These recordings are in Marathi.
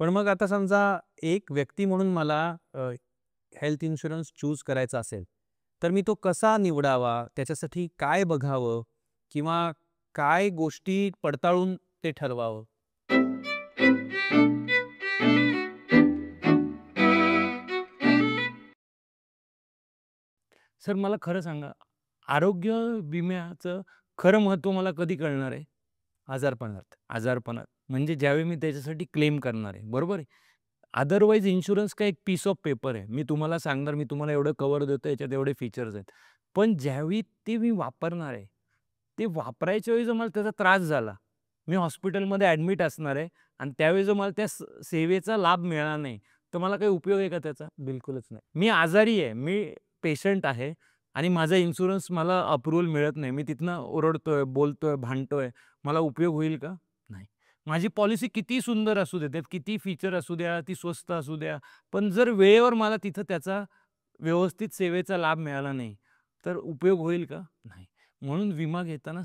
पण मग आता समजा एक व्यक्ती म्हणून मला हेल्थ इन्शुरन्स चूज करायचा असेल, तर मी तो कसा निवडावा? त्याच्यासाठी काय बघावं? किंवा काय गोष्टी पडताळून ते ठरवावं? सर मला खरं सांगा, आरोग्य विम्याचं खरं महत्त्व मला कधी कळणार आहे? आजारपणात. आजारपणात. म्हणजे ज्यावेळी मी त्याच्यासाठी क्लेम करणार आहे, बरोबर आहे? अदरवाईज इन्शुरन्स काय एक पीस ऑफ पेपर आहे. मी तुम्हाला सांगणार, मी तुम्हाला एवढं कव्हर देतो, याच्यात एवढे फीचर्स आहेत. पण ज्यावेळी ते मी वापरणार आहे, ते वापरायच्या वेळी जर मला त्याचा त्रास झाला, मी हॉस्पिटलमध्ये ॲडमिट असणार आहे आणि त्यावेळी जर मला त्या सेवेचा लाभ मिळाला नाही, तर मला काही उपयोग आहे का त्याचा? बिलकुलच नाही. मी आजारी आहे, मी पेशंट आहे आणि माझा इन्शुरन्स मला अप्रूव्हल मिळत नाही. मी तिथनं ओरडतोय, बोलतोय, भांडतोय. मला उपयोग होईल का? नाही. माझी पॉलिसी किती सुंदर असू दे, त्यात किती फीचर असू द्या, ती स्वस्त असू द्या, पण जर वेळेवर मला तिथं त्याचा व्यवस्थित सेवेचा लाभ मिळाला नाही, तर उपयोग होईल का? नाही. म्हणून विमा घेताना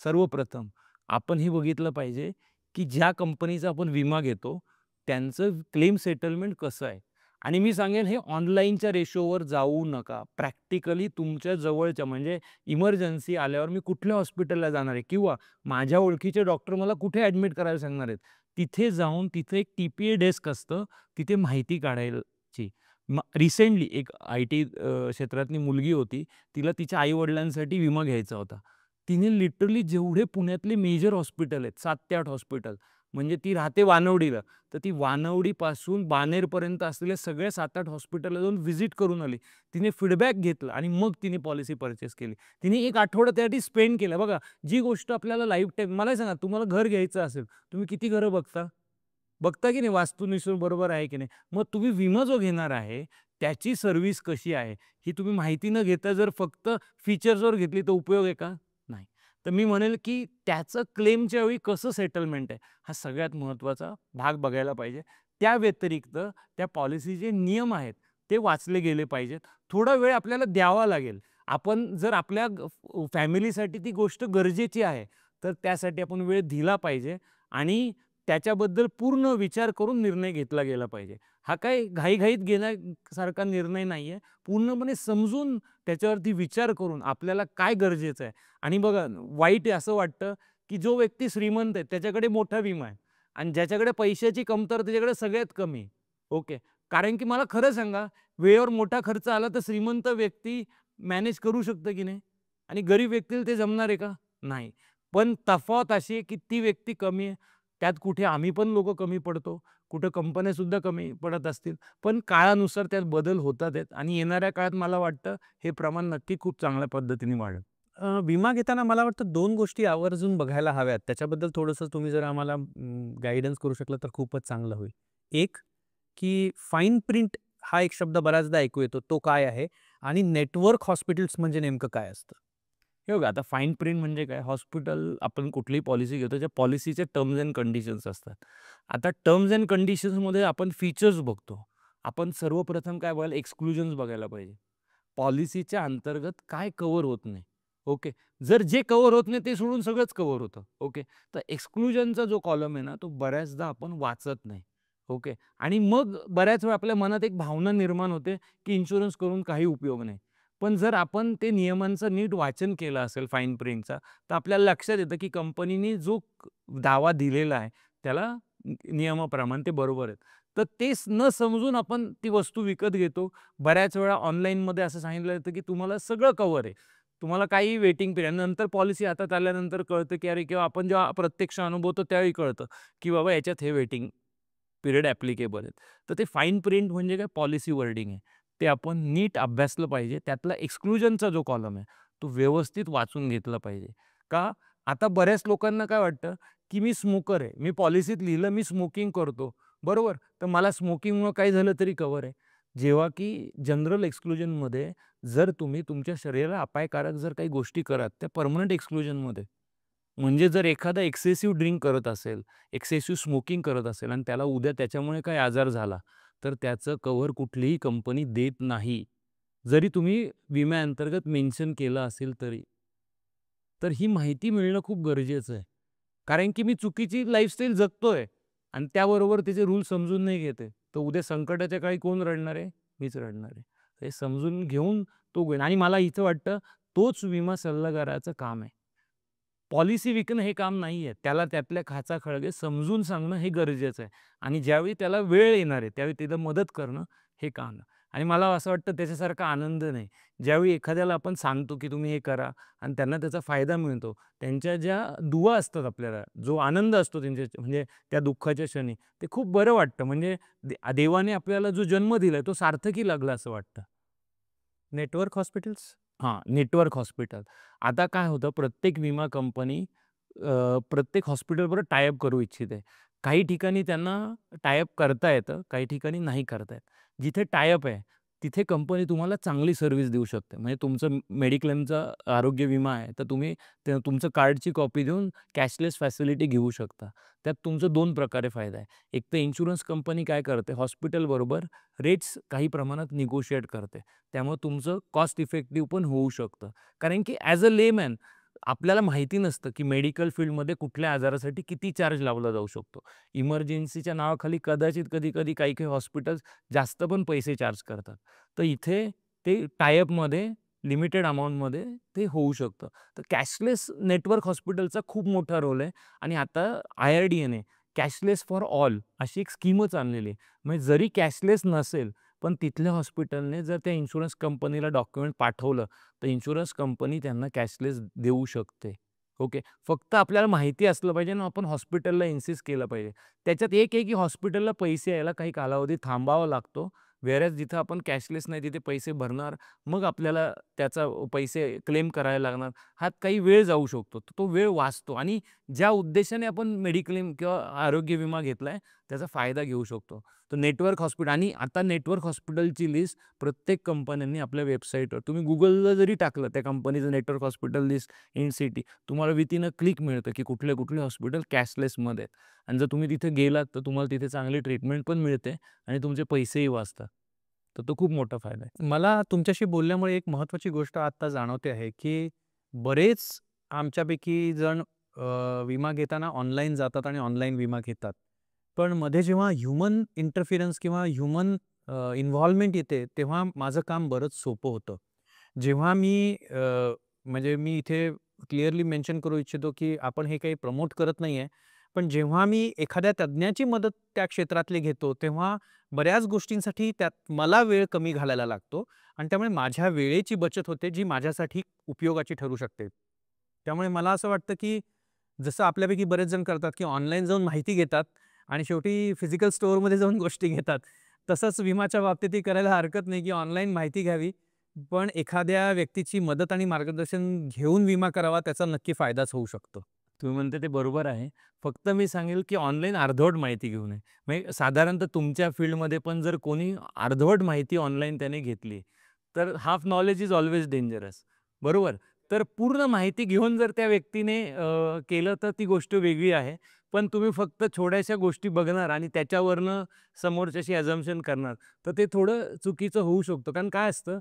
सर्वप्रथम आपण हे बघितलं पाहिजे, की ज्या कंपनीचा आपण विमा घेतो, त्यांचं क्लेम सेटलमेंट कसं आहे? आणि मी सांगेन हे ऑनलाईनच्या रेशोवर जाऊ नका. प्रॅक्टिकली तुमच्या जवळच्या म्हणजे इमर्जन्सी आल्यावर मी कुठल्या हॉस्पिटलला जाणार आहे किंवा माझ्या ओळखीचे डॉक्टर मला कुठे ॲडमिट करायला सांगणार आहेत. तिथे जाऊन तिथे एक टी-पी-ए डेस्क असतं, तिथे माहिती काढायची. रिसेंटली एक आय-टी क्षेत्रातली मुलगी होती. तिला तिच्या आई-वडिलांसाठी विमा घ्यायचा होता. तिने लिटरली जेवढे पुण्यातले मेजर हॉस्पिटल आहेत, 7 ते 8 हॉस्पिटल म्हणजे ती राहते वानवडीला. तर ती वानवडीपासून बाणेरपर्यंत असलेल्या सगळ्या 7-8 हॉस्पिटलला जाऊन व्हिजिट करून आली. तिने फीडबॅक घेतला आणि मग तिने पॉलिसी पर्चेस केली. तिने 1 आठवडा त्यासाठी स्पेंड केला. बघा, जी गोष्ट आपल्याला लाईफटाईम मला सांगा तुम्हाला घर घ्यायचं असेल, तुम्ही किती घरं बघता? बघता की नाही वास्तुनिसूर बरोबर आहे की नाही? मग तुम्ही विमा जो घेणार आहे, त्याची सर्व्हिस कशी आहे, ही तुम्ही माहिती न घेता जर फक्त फीचर्सवर घेतली तर उपयोग आहे का? नाही. तर मी म्हणेल की त्याचं क्लेमच्या वेळी कसं सेटलमेंट आहे, हा सगळ्यात महत्त्वाचा भाग बघायला पाहिजे. त्या व्यतिरिक्त त्या पॉलिसीचे नियम आहेत, ते वाचले गेले पाहिजेत. थोडा वेळ आपल्याला द्यावा लागेल. आपण जर आपल्या फॅमिलीसाठी ती गोष्ट गरजेची आहे, तर त्यासाठी आपण वेळ दिला पाहिजे आणि त्याच्याबद्दल पूर्ण विचार करून निर्णय घेतला गेला पाहिजे. हा काही घाईघाईत घेण्यासारखा निर्णय नाहीये. पूर्णपणे समजून त्याच्यावरती विचार करून आपल्याला काय गरजेचं आहे आणि बघा वाईट असं वाटतं, की जो व्यक्ती श्रीमंत आहे त्याच्याकडे मोठा विमा आहे आणि ज्याच्याकडे पैशाची कमतरता त्याच्याकडे सगळ्यात कमी आहे. ओके. कारण की मला खरं सांगा, वेळेवर मोठा खर्च आला तर श्रीमंत व्यक्ती मॅनेज करू शकतं की नाही? आणि गरीब व्यक्तीला ते जमणार आहे का? नाही. पण तफावत अशी आहे, की ती व्यक्ती कमी आहे. त्यात कुठे आम्ही पण लोकं कमी पडतो, कुठं कंपन्यासुद्धा कमी पडत असतील. पण काळानुसार त्यात बदल होतात आहेत आणि येणाऱ्या काळात मला वाटतं हे प्रमाण नक्की खूप चांगल्या पद्धतीने वाढेल. विमा घेताना मला वाटतं 2 गोष्टी आवर्जून बघायला हव्यात. त्याच्याबद्दल थोडंसं तुम्ही जर आम्हाला गाईडन्स करू शकला तर खूपच चांगलं होईल. एक, की फाईन प्रिंट हा एक शब्द बऱ्याचदा ऐकू येतो. तो काय आहे? आणि नेटवर्क हॉस्पिटल्स म्हणजे नेमकं काय असतं? हे बघा आता फाईन प्रिंट म्हणजे काय? हॉस्पिटल आपण कुठलीही पॉलिसी घेतो, त्या पॉलिसीचे टर्म्स अँड कंडिशन्स असतात. आता टर्म्स अँड कंडिशन्समध्ये आपण फीचर्स बघतो. आपण सर्वप्रथम काय बघायला एक्सक्लुजन्स बघायला पाहिजे. पॉलिसीच्या अंतर्गत काय कव्हर होत नाही. ओके. जर जे कव्हर होत नाही ते सोडून सगळंच कव्हर होतं. ओके. तर एक्सक्लुजनचा जो कॉलम आहे ना, तो बऱ्याचदा आपण वाचत नाही. ओके. आणि मग बऱ्याच वेळा आपल्या मनात एक भावना निर्माण होते, की इन्शुरन्स करून काही उपयोग नाही. पण जर आपण ते नियमांचं नीट वाचन केलं असेल फाईन प्रिंटचा, तर आपल्याला लक्षात येतं, की कंपनीने जो दावा दिलेला आहे, त्याला नियमाप्रमाणे ते बरोबर आहेत. तर तेच न समजून आपण ती वस्तू विकत घेतो. बऱ्याच वेळा ऑनलाईनमध्ये असं सांगितलं जातं, की तुम्हाला सगळं कव्हर आहे. तुम्हाला काही वेटिंग पिरियड नंतर पॉलिसी हातात आल्यानंतर कळतं, की अरे किंवा आपण जेव्हा प्रत्यक्ष अनुभवतो त्यावेळी कळतं, की बाबा याच्यात हे वेटिंग पिरियड ॲप्लिकेबल आहेत. तर ते फाईन प्रिंट म्हणजे काय पॉलिसी वर्डिंग आहे. ते आपण नीट अभ्यासलं पाहिजे. त्यातला एक्सक्लुजनचा जो कॉलम आहे, तो व्यवस्थित वाचून घेतला पाहिजे. का? आता बऱ्याच लोकांना काय वाटतं, की मी स्मोकर आहे. मी पॉलिसीत लिहिलं मी स्मोकिंग करतो. बरोबर? तर मला स्मोकिंगमुळं काही झालं तरी कव्हर आहे. जेव्हा की जनरल एक्सक्लुजनमध्ये जर तुम्ही तुमच्या शरीराला अपायकारक जर काही गोष्टी कराल, त्या पर्मनंट एक्सक्लुजनमध्ये. म्हणजे जर एखादा एक्सेसिव्ह ड्रिंक करत असेल, एक्सेसिव्ह स्मोकिंग करत असेल आणि त्याला उद्या त्याच्यामुळे काही आजार झाला, तर त्याचं कव्हर कुठलीही कंपनी देत नाही. जरी तुम्ही विम्याअंतर्गत मेन्शन केलं असेल तरी. तर ही माहिती मिळणं खूप गरजेचं आहे. कारण की मी चुकीची लाईफस्टाईल जगतोय. आणि त्याबरोबर त्याचे रूल समजून नाही घेते, तर उद्या संकटाच्या काळी कोण रडणार आहे? मीच रडणार आहे. हे समजून घेऊन तो घेईन आणि मला इथं वाटतं तोच विमा सल्लागाराचं काम आहे. पॉलिसी विकणं हे काम नाहीये. त्याला त्यातल्या खाचाखळगे समजून सांगणं हे गरजेचं आहे आणि ज्यावेळी त्याला वेळ येणार आहे, त्यावेळी त्याला मदत करणं हे काम आहे. आणि मला असं वाटतं त्याच्यासारखा आनंद नाही. ज्यावेळी एखाद्याला आपण सांगतो, की तुम्ही हे करा आणि त्यांना त्याचा फायदा मिळतो. त्यांच्या ज्या दुवा असतात आपल्याला, जो आनंद असतो त्यांच्या म्हणजे त्या दुःखाच्या क्षणी, ते खूप बरं वाटतं. म्हणजे देवाने आपल्याला जो जन्म दिलाय तो सार्थकी लागला असं वाटतं. Network hospitals? हां, नेटवर्क हॉस्पिटल. आता काय होतं प्रत्येक विमा कंपनी प्रत्येक हॉस्पिटलबरोबर टाय अप करू इच्छिते. काही ठिकाणी त्यांना टाय अप करता येतं, काही ठिकाणी नाही करता येत. जिथे टाय अप आहे, तिथे कंपनी तुम्हाला चांगली सर्व्हिस देऊ शकते. म्हणजे तुमचं मेडिक्लेमचा आरोग्य विमा आहे, तर तुम्ही तुमचं कार्डची कॉपी देऊन कॅशलेस फॅसिलिटी घेऊ शकता. त्यात तुमचं 2 प्रकारे फायदा आहे. एक तर इन्शुरन्स कंपनी काय करते, हॉस्पिटलबरोबर रेट्स काही प्रमाणात निगोशिएट करते. त्यामुळे तुमचं कॉस्ट इफेक्टिव्ह पण होऊ शकतं. कारण की ॲज अ लेमॅन आपल्याला माहिती नसतं, की मेडिकल फील्डमध्ये कुठल्या आजारासाठी किती चार्ज लावला जाऊ शकतो. इमर्जन्सीच्या नावाखाली कदाचित कधी-कधी काही-काही हॉस्पिटल्स जास्त पण पैसे चार्ज करतात. तर इथे ते टाय अपमध्ये लिमिटेड अमाउंटमध्ये ते होऊ शकतं. तर कॅशलेस नेटवर्क हॉस्पिटलचा खूप मोठा रोल आहे आणि आता IRDAने कॅशलेस फॉर ऑल अशी एक स्कीमच आणलेली आहे. म्हणजे जरी कॅशलेस नसेल, पण तिथल्या हॉस्पिटलने जर त्या इन्शुरन्स कंपनीला डॉक्युमेंट पाठवलं, तर इन्शुरन्स कंपनी त्यांना कॅशलेस देऊ शकते. ओके. फक्त आपल्याला माहिती असलं पाहिजे आणि आपण हॉस्पिटलला इन्सिस्ट केलं पाहिजे. त्याच्यात एक आहे की हॉस्पिटलला पैसे यायला काही कालावधी थांबावा लागतो. व्हेअरएज जिथं आपण कॅशलेस नाही तिथे पैसे भरणार, मग आपल्याला त्याचा पैसे क्लेम करायला लागणार. हात काही वेळ जाऊ शकतो. तर तो वेळ वाचतो आणि ज्या उद्देशाने आपण मेडिक्लेम किंवा आरोग्य विमा घेतलाय, त्याचा फायदा घेऊ शकतो. तर नेटवर्क हॉस्पिटल आणि आता नेटवर्क हॉस्पिटलची लिस्ट प्रत्येक कंपन्यांनी आपल्या वेबसाईटवर तुम्ही Googleला जरी टाकलं त्या कंपनीचं network hospital list in city तुम्हाला विथिन अ क्लिक मिळतं, की कुठले-कुठले हॉस्पिटल कॅशलेसमध्ये आहेत. आणि जर तुम्ही तिथे गेलात तर तुम्हाला तिथे चांगली ट्रीटमेंट पण मिळते आणि तुमचे पैसेही वाचतात. तर तो खूप मोठा फायदा आहे. मला तुमच्याशी बोलल्यामुळे एक महत्त्वाची गोष्ट आता जाणवते आहे, की बरेच आमच्यापैकी जण विमा घेताना ऑनलाईन जातात आणि ऑनलाईन विमा घेतात. पण मध्ये जेव्हा ह्युमन इंटरफिरन्स किंवा ह्युमन इन्व्हॉल्वमेंट येते, तेव्हा माझं काम बरंच सोपं होतं. जेव्हा म्हणजे मी इथे क्लिअरली मेन्शन करू इच्छितो, की आपण हे काही प्रमोट करत नाहीये. पण जेव्हा मी एखाद्या तज्ञाची मदत त्या क्षेत्रातली घेतो, तेव्हा बऱ्याच गोष्टींसाठी त्यात मला वेळ कमी घालायला लागतो आणि त्यामुळे माझ्या वेळेची बचत होते, जी माझ्यासाठी उपयोगाची ठरू शकते. त्यामुळे मला असं वाटतं, की जसं आपल्यापैकी बरेच जण करतात, की ऑनलाईन जाऊन माहिती घेतात आणि शेवटी फिजिकल स्टोअरमध्ये जाऊन गोष्टी घेतात. तसंच विमाच्या बाबतीतही करायला हरकत नाही, की ऑनलाईन माहिती घ्यावी, पण एखाद्या व्यक्तीची मदत आणि मार्गदर्शन घेऊन विमा करावा, त्याचा नक्की फायदाच होऊ शकतो. तुम्ही म्हणता ते बरोबर आहे. फक्त मी सांगेल, की ऑनलाईन अर्धवट माहिती घेऊ नये. म्हणजे साधारणतः तुमच्या फील्डमध्ये पण जर कोणी अर्धवट माहिती ऑनलाईन त्याने घेतली, तर half knowledge is always dangerous. बरोबर? तर पूर्ण माहिती घेऊन जर त्या व्यक्तीने केलं तर ती गोष्ट वेगळी आहे. पण तुम्ही फक्त थोड्याशा गोष्टी बघणार आणि त्याच्यावरनं समोरच्याशी अझम्पशन करणार, तर ते थोडं चुकीचं होऊ शकतं. कारण काय असतं,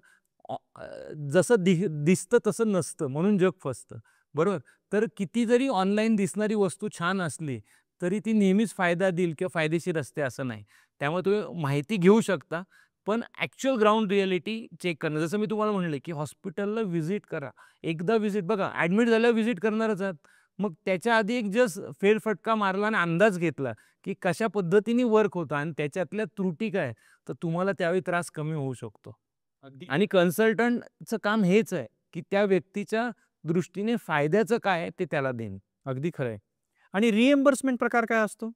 जसं दिसतं तसं नसतं म्हणून जग फसतं. बरोबर? तर किती जरी ऑनलाईन दिसणारी वस्तू छान असली, तरी ती नेहमीच फायदा देईल किंवा फायदेशीर असते असं नाही. त्यामुळे तुम्ही माहिती घेऊ शकता, पण ॲक्चुअल ग्राउंड रिॲलिटी चेक करणं. जसं मी तुम्हाला म्हणले, की हॉस्पिटलला व्हिजिट करा. एकदा व्हिजिट बघा ॲडमिट झाल्यावर व्हिजिट करणारच आहात. मग त्याच्या आधी एक जस्ट फेरफटका मारला आणि अंदाज घेतला, की कशा पद्धतीने वर्क होतं आणि त्याच्यातल्या त्रुटी काय, तर तुम्हाला त्यावेळी त्रास कमी होऊ शकतो. अगदी आणि कन्सल्टंटचं काम हेच आहे, की त्या व्यक्तीच्या दृष्टीने फायद्याचं काय आहे ते त्याला देईन. अगदी खरं आहे. आणि रिएम्बर्समेंट प्रकार काय असतो?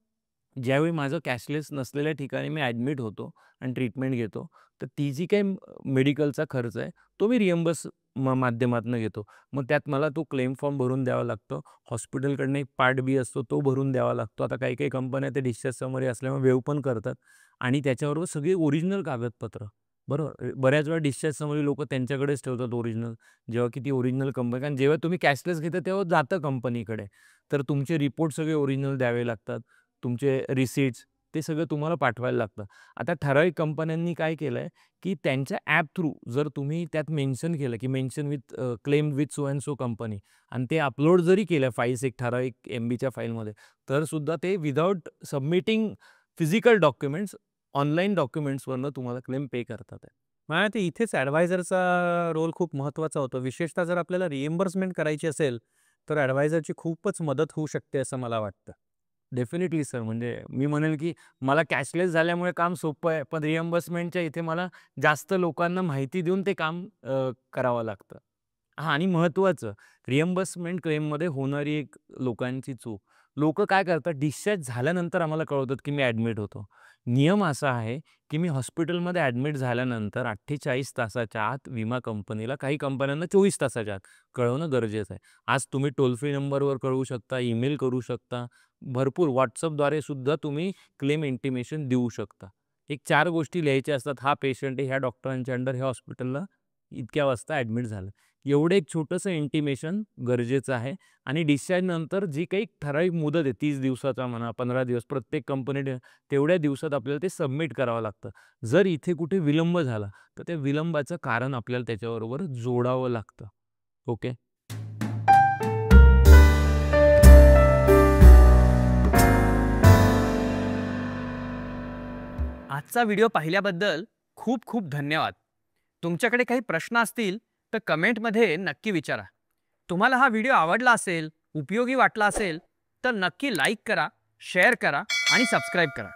ज्यावेळी माझं कॅशलेस नसलेल्या ठिकाणी मी ॲडमिट होतो आणि ट्रीटमेंट घेतो, तर ती जी काही मेडिकलचा खर्च आहे, तो मी रिएम्बर्स माध्यमातून घेतो. मग त्यात मला तो क्लेम फॉर्म भरून द्यावा लागतो. हॉस्पिटलकडनं एक पार्ट बी असतो, तो भरून द्यावा लागतो. आता काही-काही कंपन्या ते डिस्चार्ज समरी असल्यामुळे वेव्ह पण करतात आणि त्याच्याबरोबर सगळी ओरिजिनल कागदपत्र. बरोबर. बऱ्याच वेळा डिस्चार्ज समरी लोकं त्यांच्याकडेच ठेवतात ओरिजिनल. जेव्हा की ती ओरिजिनल कंपनी कारण जेव्हा तुम्ही कॅशलेस घेता तेव्हा जातं कंपनीकडे. तर तुमचे रिपोर्ट सगळे ओरिजिनल द्यावे लागतात. तुमचे रिसीट्स ते सगळं तुम्हाला पाठवायला लागतं. आता ठराविक कंपन्यांनी काय केलंय, की त्यांच्या ॲप थ्रू जर तुम्ही त्यात मेन्शन केलं, की mention with claim with so and so company आणि ते अपलोड जरी केल्या फाईल्स एक ठराविक MBच्या फाईलमध्ये, तर सुद्धा ते without submitting physical documents, online डॉक्युमेंट्सवरनं तुम्हाला क्लेम पे करतात आहे. मला ते इथेच ॲडवायझरचा रोल खूप महत्त्वाचा होतो. विशेषतः जर आपल्याला रिएम्बर्समेंट करायची असेल, तर ॲडवायझरची खूपच मदत होऊ शकते असं मला वाटतं. Definitely sir. म्हणजे मी म्हणेल, की मला कॅशलेस झाल्यामुळे काम सोपं आहे. पण रिइंबर्समेंटच्या इथे मला जास्त लोकांना माहिती देऊन ते काम करावं लागतं. हां आणि महत्त्वाचं रिइंबर्समेंट क्लेममध्ये होणारी एक लोकांची चूक. लोकं काय करतात डिस्चार्ज झाल्यानंतर आम्हाला कळवतात, की मी ॲडमिट होतो. नियम असा आहे, की मी हॉस्पिटलमध्ये ॲडमिट झाल्यानंतर 48 तासाच्या आत विमा कंपनीला, काही कंपन्यांना 24 तासाच्या आत कळवणं गरजेचं आहे. आज तुम्ही टोल फ्री नंबरवर कळवू शकता, ईमेल करू शकता. भरपूर WhatsAppद्वारे सुद्धा तुम्ही क्लेम इंटिमेशन देऊ शकता. एक 4 गोष्टी लिहायच्या असतात. हा पेशंट आहे, ह्या डॉक्टरांच्या अंडर ह्या हॉस्पिटलला इतक्या वाजता ॲडमिट झालं. एवढं एक छोटंसं इंटिमेशन गरजेचं आहे आणि डिस्चार्ज नंतर जी काही ठराविक मुदत आहे 30 दिवसाचा म्हणा, 15 दिवस प्रत्येक कंपनी तेवढ्या दिवसात आपल्याला ते सबमिट करावं लागतं. जर इथे कुठे विलंब झाला, तर त्या विलंबाचं कारण आपल्याला त्याच्याबरोबर जोडावं लागतं. ओके. आजचा व्हिडिओ पाहिल्याबद्दल खूप खूप धन्यवाद. तुमच्याकडे काही प्रश्न असतील तर कमेंटमध्ये नक्की विचारा. तुम्हाला हा व्हिडिओ आवडला असेल, उपयोगी वाटला असेल तर नक्की लाईक करा, शेअर करा आणि सबस्क्राईब करा.